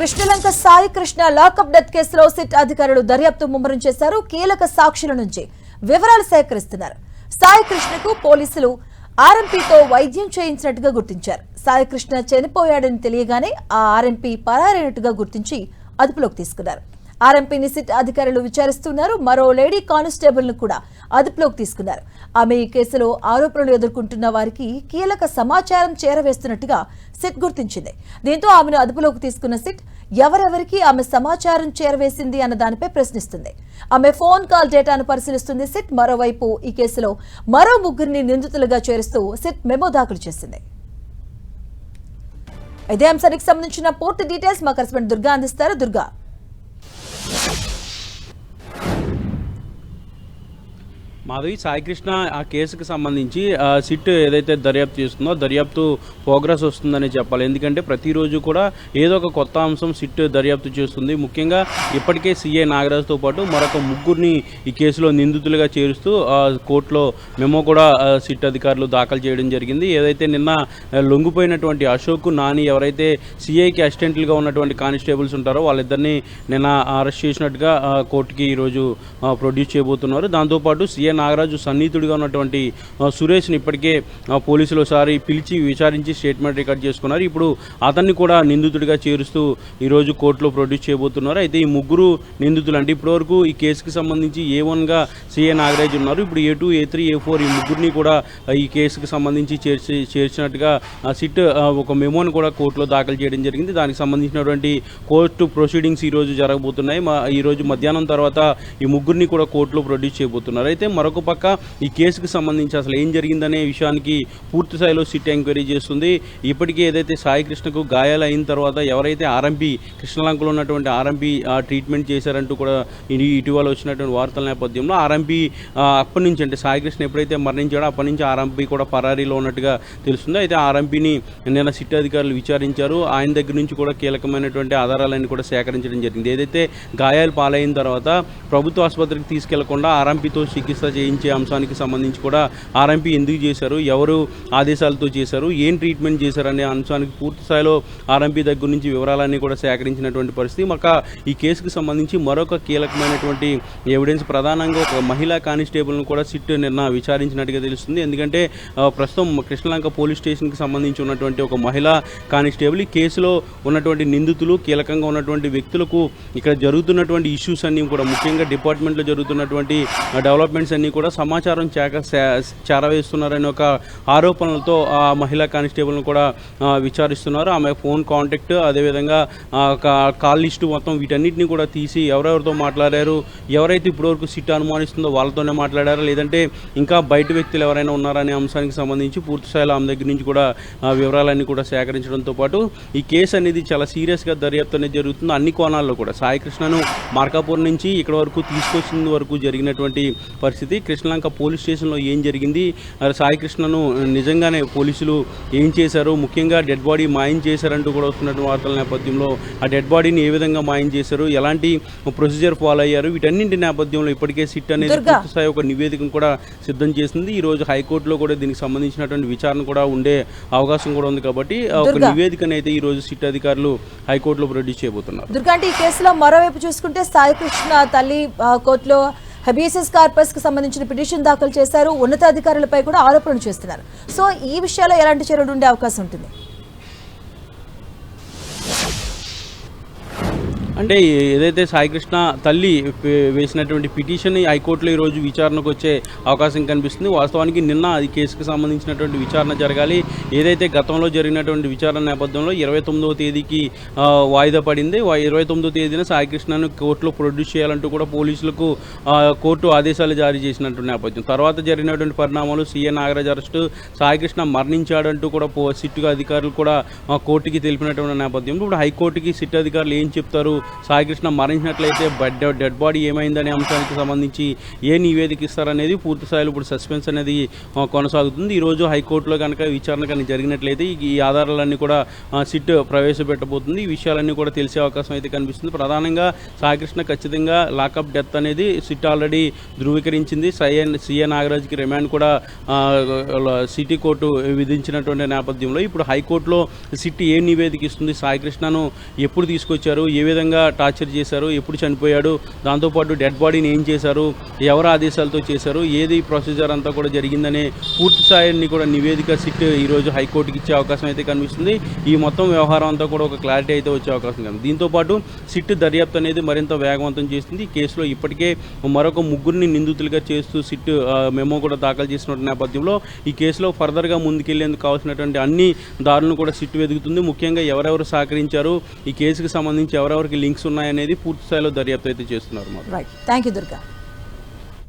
Krishnalanka Sai Krishna lockup death కేసులో SIT అధికారులు దర్యాప్తు ముమ్మరం చేశారు. కీలక సాక్షుల నుంచి వివరాలు సేకరిస్తున్నారు. సాయి కృష్ణకు పోలీసులు ఆర్ఎంపీతో వైద్యం చేయించినట్టుగా గుర్తించారు. సాయి కృష్ణ చనిపోయాడని తెలియగానే ఆ ఆర్ఎంపీ పరారైనట్టుగా గుర్తించి అదుపులోకి తీసుకున్నారు. ఆర్ఎంపీని సిట్ అధికారులు విచారిస్తున్నారు. మరో లేడీ కానిస్టేబుల్ ను కూడా అదుపులోకి తీసుకున్నారు. ఆమె ఈ కేసులో ఆరోపణలు ఎదుర్కొంటున్న వారికి కీలక సమాచారం చేరవేస్తున్నట్టుగా సిట్ గుర్తించింది. దీంతో ఆమెను అదుపులోకి తీసుకున్న సిట్ ఎవరెవరికి ఆమె సమాచారం చేరవేసింది అన్న దానిపై ప్రశ్నిస్తుంది. ఆమె ఫోన్ కాల్ డేటాను పరిశీలిస్తుంది సిట్. మరోవైపు ఈ కేసులో మరో ముగ్గురిని నిందితులుగా చేరుస్తూ సిట్ మెమో దాఖలు చేసింది. ఇదే అంశానికి సంబంధించిన పూర్తి డీటెయిల్స్ మా కరెస్పాండెంట్ దుర్గా అందిస్తారు. దుర్గా, మాధవి, సాయికృష్ణ ఆ కేసుకు సంబంధించి సిట్ ఏదైతే దర్యాప్తు చేస్తుందో దర్యాప్తు ప్రోగ్రెస్ వస్తుందని చెప్పాలి. ఎందుకంటే ప్రతిరోజు కూడా ఏదో ఒక కొత్త అంశం సిట్ దర్యాప్తు చేస్తుంది. ముఖ్యంగా ఇప్పటికే సిఐ నాగరాజుతో పాటు మరొక ముగ్గురిని ఈ కేసులో నిందితులుగా చేరుస్తూ కోర్టులో మెమో కూడా సిట్ అధికారులు దాఖలు చేయడం జరిగింది. ఏదైతే నిన్న లొంగిపోయినటువంటి అశోక్, నాని ఎవరైతే సిఐకి అసిస్టెంట్లుగా ఉన్నటువంటి కానిస్టేబుల్స్ ఉంటారో వాళ్ళిద్దరిని నిన్న అరెస్ట్ చేసినట్టుగా కోర్టుకి ఈరోజు ప్రొడ్యూస్ చేయబోతున్నారు. దాంతోపాటు సిఐ నాగరాజు సన్నిహితుడిగా ఉన్నటువంటి సురేష్ని ఇప్పటికే పోలీసులు ఒకసారి పిలిచి విచారించి స్టేట్మెంట్ రికార్డ్ చేసుకున్నారు. ఇప్పుడు అతన్ని కూడా నిందితుడిగా చేరుస్తూ ఈరోజు కోర్టులో ప్రొడ్యూస్ చేయబోతున్నారు. అయితే ఈ ముగ్గురు నిందితులు అంటే ఇప్పటివరకు ఈ కేసుకి సంబంధించి A1గా సిఐ నాగరాజు ఉన్నారు. ఇప్పుడు A2, A3, A4 ఈ ముగ్గురిని కూడా ఈ కేసుకు సంబంధించి చేర్చినట్టుగా సిట్ ఒక మెమోని కూడా కోర్టులో దాఖలు చేయడం జరిగింది. దానికి సంబంధించినటువంటి కోర్టు ప్రొసీడింగ్స్ ఈరోజు జరగబోతున్నాయి. ఈరోజు మధ్యాహ్నం తర్వాత ఈ ముగ్గురిని కూడా కోర్టులో ప్రొడ్యూస్ చేయబోతున్నారు. అయితే మరొక పక్క ఈ కేసుకు సంబంధించి అసలు ఏం జరిగిందనే విషయానికి పూర్తి స్థాయిలో సిట్ ఎంక్వైరీ చేస్తుంది. ఇప్పటికే ఏదైతే సాయి కృష్ణకు గాయాలు అయిన తర్వాత ఎవరైతే ఆర్ఎంపీ కృష్ణలంకలో ఉన్నటువంటి ఆర్ఎంపీ ట్రీట్మెంట్ చేశారంటూ కూడా ఇటీవల వచ్చినటువంటి వార్తల నేపథ్యంలో ఆర్ఎంపీ అప్పటి నుంచి అంటే సాయి కృష్ణ ఎప్పుడైతే మరణించాడో అప్పటి నుంచి ఆర్ఎంపీ కూడా పరారీలో ఉన్నట్టుగా తెలుస్తుంది. అయితే ఆర్ఎంపీని నిన్న సిట్ అధికారులు విచారించారు. ఆయన దగ్గర నుంచి కూడా కీలకమైనటువంటి ఆధారాలన్నీ కూడా సేకరించడం జరిగింది. ఏదైతే గాయాలు పాలైన తర్వాత ప్రభుత్వ ఆసుపత్రికి తీసుకెళ్లకుండా ఆర్ఎంపీతో చికిత్స చేయించే అంశానికి సంబంధించి కూడా ఆర్ఎంపీ ఎందుకు చేశారు, ఎవరు ఆదేశాలతో చేశారు, ఏం ట్రీట్మెంట్ చేశారనే అంశానికి పూర్తి స్థాయిలో ఆర్ఎంపీ దగ్గర నుంచి వివరాలన్నీ కూడా సేకరించినటువంటి పరిస్థితి. మాకు ఈ కేసుకు సంబంధించి మరొక కీలకమైనటువంటి ఎవిడెన్స్ ప్రధానంగా ఒక మహిళా కానిస్టేబుల్ను కూడా సిట్ నిన్న విచారించినట్టుగా తెలుస్తుంది. ఎందుకంటే ప్రస్తుతం కృష్ణలంక పోలీస్ స్టేషన్కి సంబంధించి ఉన్నటువంటి ఒక మహిళా కానిస్టేబుల్ ఈ కేసులో ఉన్నటువంటి నిందితులు కీలకంగా ఉన్నటువంటి వ్యక్తులకు ఇక్కడ జరుగుతున్నటువంటి ఇష్యూస్ అన్నీ కూడా ముఖ్యంగా డిపార్ట్మెంట్లో జరుగుతున్నటువంటి డెవలప్మెంట్స్ అన్నీ కూడా సమాచారం చేరవేస్తున్నారనే ఒక ఆరోపణలతో ఆ మహిళా కానిస్టేబుల్ను కూడా విచారిస్తున్నారు. ఆమె ఫోన్ కాంటాక్ట్, అదేవిధంగా కాల్ లిస్టు మొత్తం వీటన్నిటిని కూడా తీసి ఎవరెవరితో మాట్లాడారు, ఎవరైతే ఇప్పటివరకు సిట్ అనుమానిస్తుందో వాళ్ళతోనే మాట్లాడారా లేదంటే ఇంకా బయట వ్యక్తులు ఎవరైనా ఉన్నారనే అంశానికి సంబంధించి పూర్తి స్థాయిలో ఆమె దగ్గర నుంచి కూడా వివరాలన్నీ కూడా సేకరించడంతో పాటు ఈ కేసు అనేది చాలా సీరియస్గా దర్యాప్తు అనేది జరుగుతుంది. అన్ని కోణాల్లో కూడా సాయి కృష్ణను మార్కాపూర్ నుంచి ఇక్కడ వరకు తీసుకొచ్చిన వరకు జరిగినటువంటి పరిస్థితి, కృష్ణలంక పోలీస్ స్టేషన్లో ఏం జరిగింది, సాయి కృష్ణను నిజంగానే పోలీసులు ఏం చేశారు, ముఖ్యంగా డెడ్ బాడీ మాయం చేశారంటూ కూడా వస్తున్నటువంటి వార్తల నేపథ్యంలో ఆ డెడ్ బాడీని ఏ విధంగా మాయం చేశారు, ఎలాంటి ప్రొసీజర్ ఫాలో అయ్యారు, వీటన్నింటి నేపథ్యంలో ఇప్పటికే సిట్ అనేది పూర్తి స్థాయి ఒక నివేదికను కూడా సిద్ధం చేసింది. ఈ రోజు హైకోర్టులో కూడా దీనికి సంబంధించినటువంటి విచారణ కూడా ఉండే అవకాశం కూడా ఉంది. కాబట్టి ఒక నివేదికను అయితే ఈ రోజు సిట్ అధికారులు హైకోర్టులో ప్రొడ్యూస్ చేయబోతున్నారు. దుర్గాంటి, ఈ కేసులో మరోవైపు చూసుకుంటే సాయి కృష్ణ తల్లి కోర్టులో హెబియస్ కార్పస్ కి సంబంధించిన పిటిషన్ దాఖలు చేశారు. ఉన్నతాధికారులపై కూడా ఆరోపణలు చేస్తున్నారు. సో ఈ విషయాల్లో ఎలాంటి చర్యలు ఉండే అవకాశం ఉంటుంది? అంటే ఏదైతే సాయికృష్ణ తల్లి వేసినటువంటి పిటిషన్ హైకోర్టులో ఈరోజు విచారణకు వచ్చే అవకాశం కనిపిస్తుంది. వాస్తవానికి నిన్న ఈ కేసుకు సంబంధించినటువంటి విచారణ జరగాలి. ఏదైతే గతంలో జరిగినటువంటి విచారణ నేపథ్యంలో 29వ తేదీకి వాయిదా పడింది. 29వ తేదీన సాయికృష్ణను కోర్టులో ప్రొడ్యూస్ చేయాలంటూ కూడా పోలీసులకు కోర్టు ఆదేశాలు జారీ చేసినటువంటి నేపథ్యం. తర్వాత జరిగినటువంటి పరిణామాలు సిఐ నాగరాజ్ అరెస్టు, సాయికృష్ణ మరణించాడంటూ కూడా సిట్ అధికారులు కూడా కోర్టుకి తెలిపినటువంటి నేపథ్యంలో ఇప్పుడు హైకోర్టుకి సిట్ అధికారులు ఏం చెప్తారు, సాయికృష్ణ మరణించినట్లయితే డెడ్ బాడీ ఏమైందనే అంశానికి సంబంధించి ఏ నివేదిక ఇస్తారనేది పూర్తి స్థాయిలో ఇప్పుడు సస్పెన్స్ అనేది కొనసాగుతుంది. ఈరోజు హైకోర్టులో కనుక విచారణ కనుక జరిగినట్లయితే ఈ ఆధారాలన్నీ కూడా సిట్ ప్రవేశపెట్టబోతుంది. ఈ విషయాలన్నీ కూడా తెలిసే అవకాశం అయితే కనిపిస్తుంది. ప్రధానంగా సాయికృష్ణ ఖచ్చితంగా లాకప్ డెత్ అనేది సిట్ ఆల్రెడీ ధృవీకరించింది. సిఏ నాగరాజ్కి రిమాండ్ కూడా సిటీ కోర్టు విధించినటువంటి నేపథ్యంలో ఇప్పుడు హైకోర్టులో సిట్ ఏ నివేదిక ఇస్తుంది, సాయికృష్ణను ఎప్పుడు తీసుకొచ్చారు, ఏ విధంగా టార్చర్ చేశారు, ఎప్పుడు చనిపోయాడు, దాంతోపాటు డెడ్ బాడీని ఏం చేశారు, ఎవరు ఆదేశాలతో చేశారు, ఏది ప్రొసీజర్ అంతా కూడా జరిగిందనే పూర్తి స్థాయిని కూడా నివేదిక సిట్ ఈరోజు హైకోర్టుకి ఇచ్చే అవకాశం అయితే కనిపిస్తుంది. ఈ మొత్తం వ్యవహారం అంతా కూడా ఒక క్లారిటీ అయితే వచ్చే అవకాశం కనిపిస్తుంది. దీంతోపాటు సిట్ దర్యాప్తు అనేది మరింత వేగవంతం చేస్తుంది. ఈ కేసులో ఇప్పటికే మరొక ముగ్గురిని నిందితులుగా చేస్తూ సిట్ మెమో కూడా దాఖలు చేసిన నేపథ్యంలో ఈ కేసులో ఫర్దర్గా ముందుకెళ్లేందుకు కావాల్సినటువంటి అన్ని దారులను కూడా సిట్ వెతుకుతుంది. ముఖ్యంగా ఎవరెవరు సహకరించారు, ఈ కేసుకు సంబంధించి ఎవరెవరికి లింక్స్ ఉన్నాయనేది పూర్తి స్థాయిలో దర్యాప్తు అయితే చేస్తున్నారు. Right, thank you Durga.